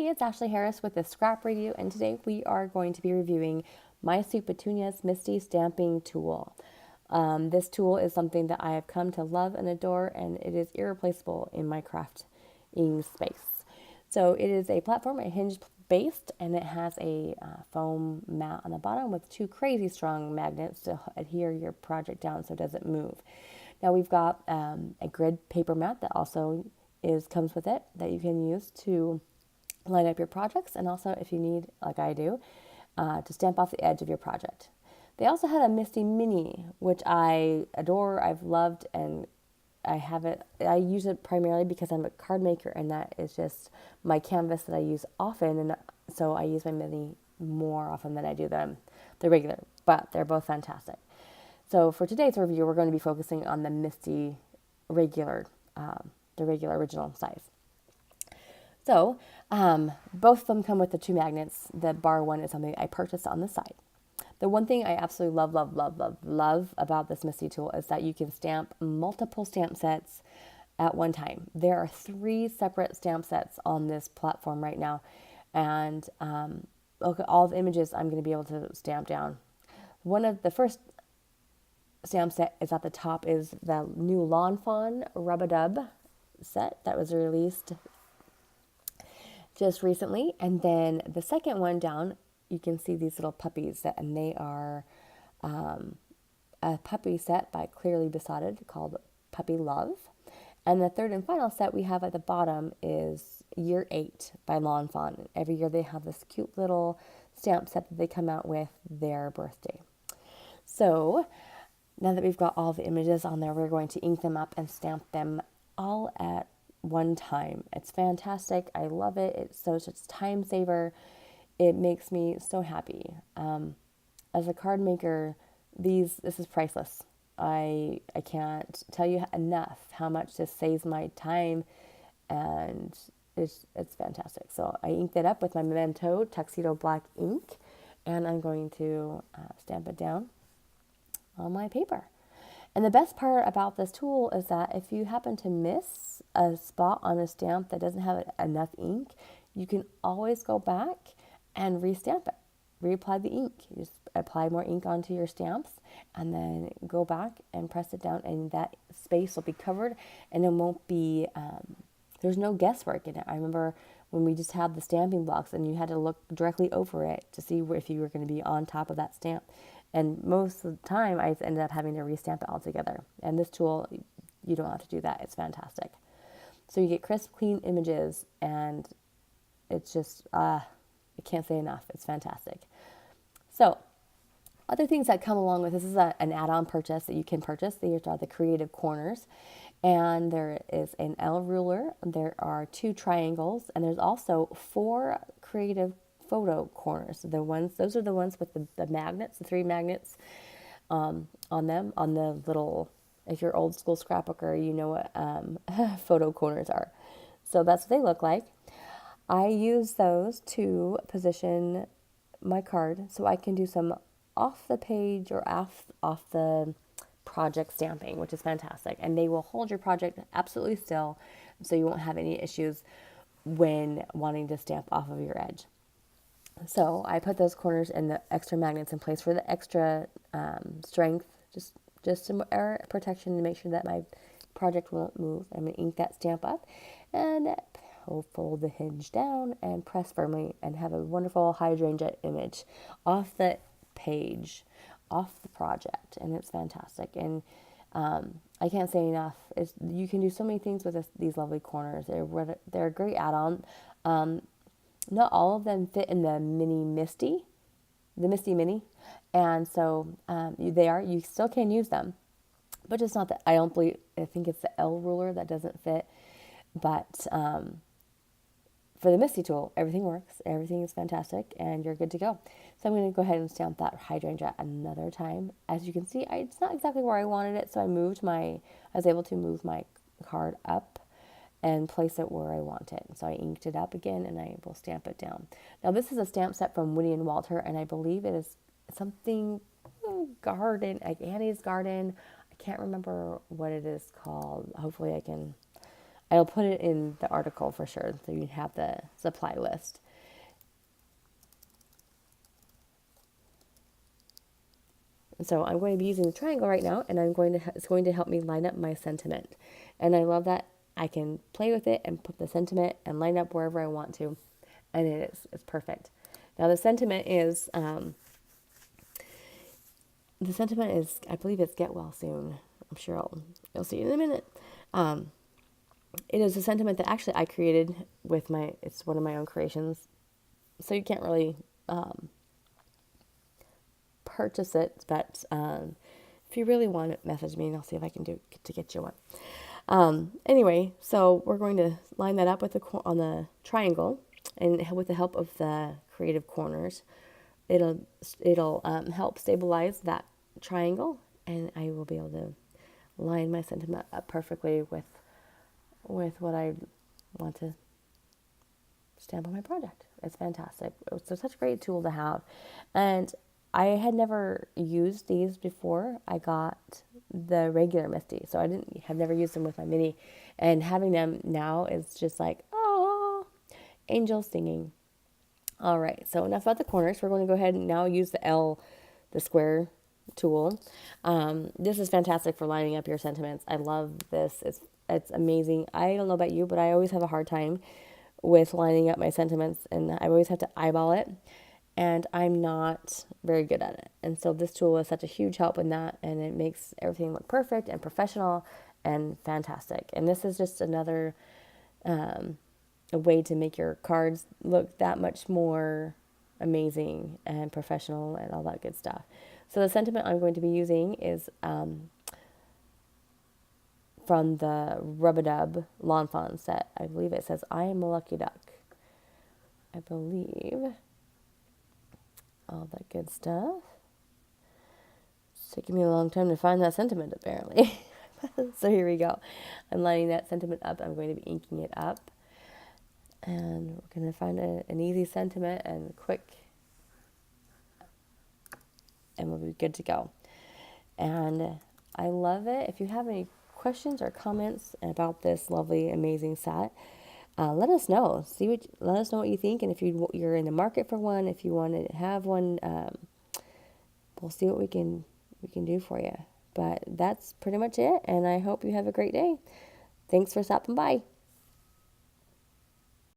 everybody, it's Ashley Harris with the Scrap Radio, and today we are going to be reviewing Misti Petunia's Misti Stamping Tool. This tool is something that I have come to love and adore, and it is irreplaceable in my crafting space. So it is a platform, a hinge based, and it has a foam mat on the bottom with two crazy strong magnets to adhere your project down so it doesn't move. Now we've got a grid paper mat that also comes with it that you can use to line up your projects, and also if you need, like I do, to stamp off the edge of your project. They also had a Misti Mini, which I adore, I've loved, and I have it. I use it primarily because I'm a card maker, and that is just my canvas that I use often, and so I use my Mini more often than I do the regular. But they're both fantastic. So for today's review, we're going to be focusing on the Misti regular, the regular original size. So both of them come with the two magnets. The bar one is something I purchased on the side. The one thing I absolutely love about this Misti tool is that you can stamp multiple stamp sets at one time. There are 3 separate stamp sets on this platform right now, and look at all the images I'm going to be able to stamp down. One of the first stamp set is at the top is the new Lawn Fawn Rub-a-Dub set that was released just recently, and then the second one down you can see these little puppies and they are a puppy set by Clearly Besotted called Puppy Love, and the third and final set we have at the bottom is Year 8 by Lawn Fawn. Every year they have this cute little stamp set that they come out with their birthday. So now that we've got all the images on there, we're going to ink them up and stamp them all at one time. It's fantastic. I love it. It's such a time saver. It makes me so happy. As a card maker, this is priceless. I can't tell you enough how much this saves my time, and it's fantastic. So I inked it up with my Memento Tuxedo Black ink, and I'm going to stamp it down on my paper. And the best part about this tool is that if you happen to miss a spot on a stamp that doesn't have enough ink, you can always go back and restamp it, reapply the ink. You just apply more ink onto your stamps and then go back and press it down, and that space will be covered, and it won't be, there's no guesswork in it. I remember when we just had the stamping blocks and you had to look directly over it to see if you were going to be on top of that stamp. And most of the time, I ended up having to restamp it altogether. And this tool, you don't have to do that. It's fantastic. So you get crisp, clean images, and it's just, I can't say enough. It's fantastic. So other things that come along with this is an add-on purchase that you can purchase. These are the creative corners. And there is an L ruler. There are 2 triangles. And there's also 4 creative photo corners. Those are the ones with the magnets, the 3 magnets on them, on the little, if you're old school scrapbooker, you know what photo corners are. So that's what they look like. I use those to position my card so I can do some off the page or off the project stamping, which is fantastic. And they will hold your project absolutely still, so you won't have any issues when wanting to stamp off of your edge. So I put those corners and the extra magnets in place for the extra strength, just some air protection to make sure that my project won't move. I'm going to ink that stamp up and fold the hinge down and press firmly and have a wonderful hydrangea image off the page, off the project, and it's fantastic. And I can't say enough. You can do so many things with these lovely corners. They're a great add-on. Not all of them fit in the Misti Mini, and so you still can use them, but it's not that, I think it's the L ruler that doesn't fit, but for the Misti tool, everything works, everything is fantastic, and you're good to go. So I'm going to go ahead and stamp that hydrangea another time. As you can see, it's not exactly where I wanted it, so I was able to move my card up and place it where I want it. So I inked it up again, and I will stamp it down. Now this is a stamp set from Winnie and Walter, and I believe it is something garden, like Annie's Garden. I can't remember what it is called. Hopefully I can I'll put it in the article for sure, so you have the supply list. So I'm going to be using the triangle right now, and it's going to help me line up my sentiment. And I love that I can play with it and put the sentiment and line up wherever I want to, and it's perfect. Now the sentiment is, I believe it's get well soon. I'm sure you'll see it in a minute. It is a sentiment that actually I created it's one of my own creations. So you can't really purchase it, but if you really want it, message me and I'll see if I can do to get you one. Anyway, so we're going to line that up on the triangle, and with the help of the creative corners, it'll help stabilize that triangle, and I will be able to line my sentiment up perfectly with what I want to stamp on my project. It's fantastic. It's such a great tool to have, and I had never used these before. I got the regular Misti, so I didn't have never used them with my mini, and having them now is just like, oh, angels singing. All right, so enough about the corners. We're going to go ahead and now use the square tool. This is fantastic for lining up your sentiments. I love this. It's amazing. I don't know about you, but I always have a hard time with lining up my sentiments, and I always have to eyeball it, and I'm not very good at it. And so this tool is such a huge help in that, and it makes everything look perfect and professional and fantastic. And this is just another a way to make your cards look that much more amazing and professional and all that good stuff. So the sentiment I'm going to be using is from the Rub-a-Dub Lawn Fawn set. I believe it says, I am a lucky duck. I believe. All that good stuff. It's taking me a long time to find that sentiment, apparently. So here we go. I'm lining that sentiment up. I'm going to be inking it up. And we're going to find an easy sentiment and quick, and we'll be good to go. And I love it. If you have any questions or comments about this lovely, amazing set, let us know. Let us know what you think, and if you're in the market for one, if you want to have one, we'll see what we can do for you. But that's pretty much it, and I hope you have a great day. Thanks for stopping by.